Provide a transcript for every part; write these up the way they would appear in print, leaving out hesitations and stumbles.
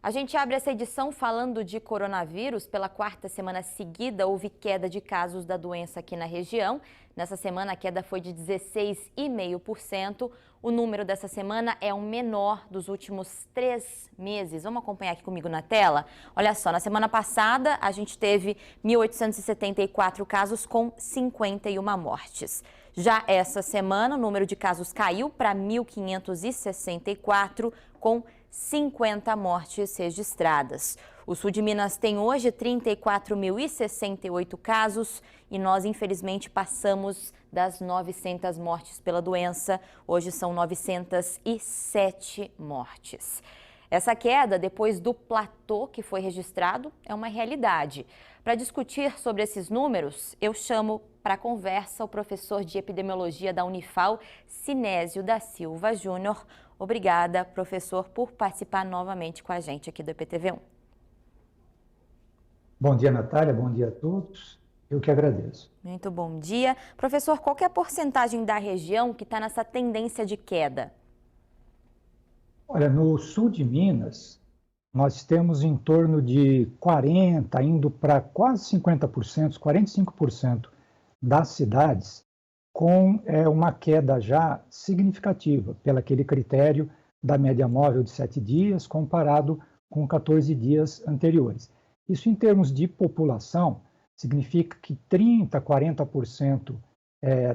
A gente abre essa edição falando de coronavírus. Pela quarta semana seguida, houve queda de casos da doença aqui na região. Nessa semana, a queda foi de 16,5%. O número dessa semana é o menor dos últimos 3 meses. Vamos acompanhar aqui comigo na tela? Olha só, na semana passada, a gente teve 1.874 casos com 51 mortes. Já essa semana, o número de casos caiu para 1.564, com 50 mortes registradas. O sul de Minas tem hoje 34.068 casos e nós, infelizmente, passamos das 900 mortes pela doença. Hoje são 907 mortes. Essa queda, depois do platô que foi registrado, é uma realidade. Para discutir sobre esses números, eu chamo para conversa o professor de epidemiologia da Unifal, Sinésio da Silva Júnior. Obrigada, professor, por participar novamente com a gente aqui do EPTV1. Bom dia, Natália. Bom dia a todos. Eu que agradeço. Muito bom dia. Professor, qual que é a porcentagem da região que está nessa tendência de queda? Olha, no sul de Minas, nós temos em torno de 40%, indo para quase 50%, 45% das cidades com uma queda já significativa, pelo aquele critério da média móvel de 7 dias, comparado com 14 dias anteriores. Isso, em termos de população, significa que 30%, 40%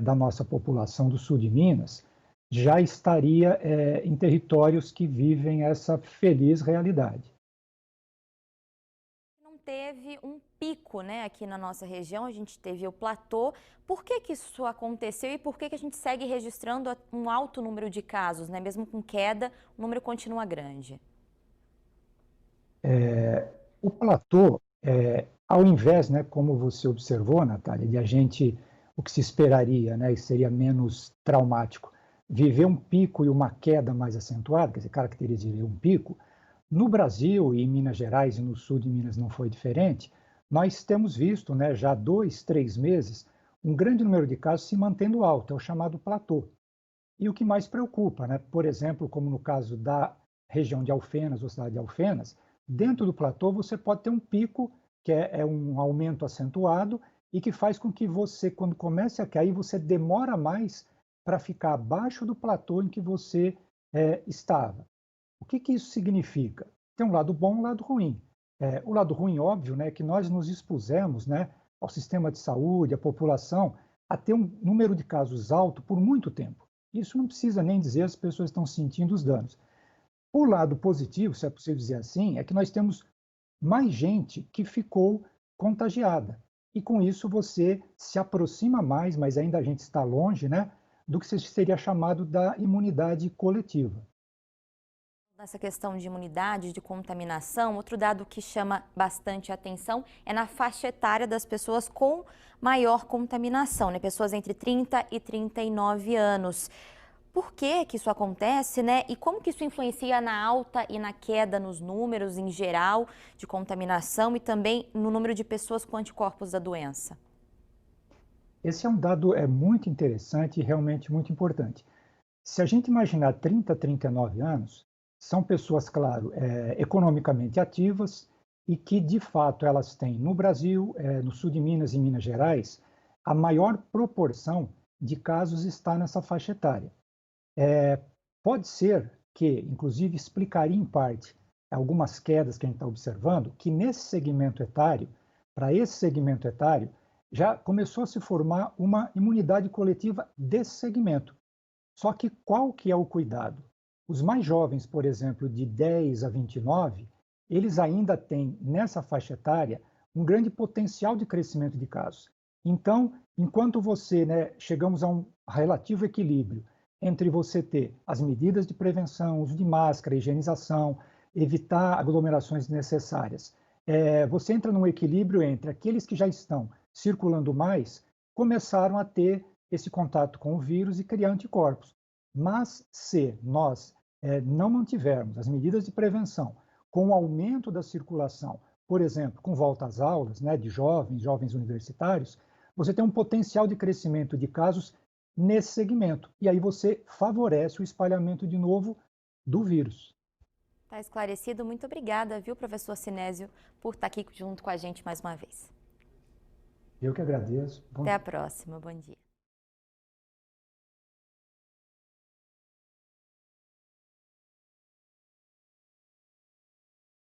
da nossa população do sul de Minas já estaria em territórios que vivem essa feliz realidade. Não teve um pico, né, aqui na nossa região, a gente teve o platô. Por que que isso aconteceu e por que que a gente segue registrando um alto número de casos, né? Mesmo com queda, o número continua grande? O platô, ao invés, né, como você observou, Natália, de a gente, o que se esperaria, né, e seria menos traumático, viver um pico e uma queda mais acentuada, quer dizer, caracterizaria um pico, no Brasil e em Minas Gerais e no sul de Minas não foi diferente, nós temos visto, né, já há 2, 3 meses, um grande número de casos se mantendo alto, é o chamado platô. E o que mais preocupa, né, por exemplo, como no caso da região de Alfenas, ou cidade de Alfenas, dentro do platô você pode ter um pico, que é um aumento acentuado, e que faz com que você, quando comece a cair, você demora mais para ficar abaixo do platô em que você estava. O que que isso significa? Tem um lado bom e um lado ruim. O lado ruim, óbvio, né, é que nós nos expusemos, né, ao sistema de saúde, à população, a ter um número de casos alto por muito tempo. Isso não precisa nem dizer, as pessoas estão sentindo os danos. O lado positivo, se é possível dizer assim, é que nós temos mais gente que ficou contagiada. E com isso você se aproxima mais, mas ainda a gente está longe, né, do que seria chamado da imunidade coletiva. Nessa questão de imunidade, de contaminação, outro dado que chama bastante atenção é na faixa etária das pessoas com maior contaminação, né? Pessoas entre 30 e 39 anos. Por que que isso acontece, né? E como que isso influencia na alta e na queda nos números em geral de contaminação e também no número de pessoas com anticorpos da doença? Esse é um dado muito interessante e realmente muito importante. Se a gente imaginar 30 a 39 anos, são pessoas, claro, economicamente ativas e que, de fato, elas têm no Brasil, no sul de Minas e Minas Gerais, a maior proporção de casos está nessa faixa etária. Pode ser que, inclusive, explicaria em parte algumas quedas que a gente está observando, que nesse segmento etário, para esse segmento etário, já começou a se formar uma imunidade coletiva desse segmento. Só que qual que é o cuidado? Os mais jovens, por exemplo, de 10 a 29, eles ainda têm, nessa faixa etária, um grande potencial de crescimento de casos. Então, enquanto você, né, chegamos a um relativo equilíbrio entre você ter as medidas de prevenção, uso de máscara, higienização, evitar aglomerações desnecessárias, você entra num equilíbrio entre aqueles que já estão circulando mais, começaram a ter esse contato com o vírus e criar anticorpos. Mas se nós não mantivermos as medidas de prevenção com o aumento da circulação, por exemplo, com volta às aulas, né, de jovens universitários, você tem um potencial de crescimento de casos nesse segmento. E aí você favorece o espalhamento de novo do vírus. Está esclarecido. Muito obrigada, viu, professor Sinésio, por estar aqui junto com a gente mais uma vez. Eu que agradeço. Até a próxima. Bom dia.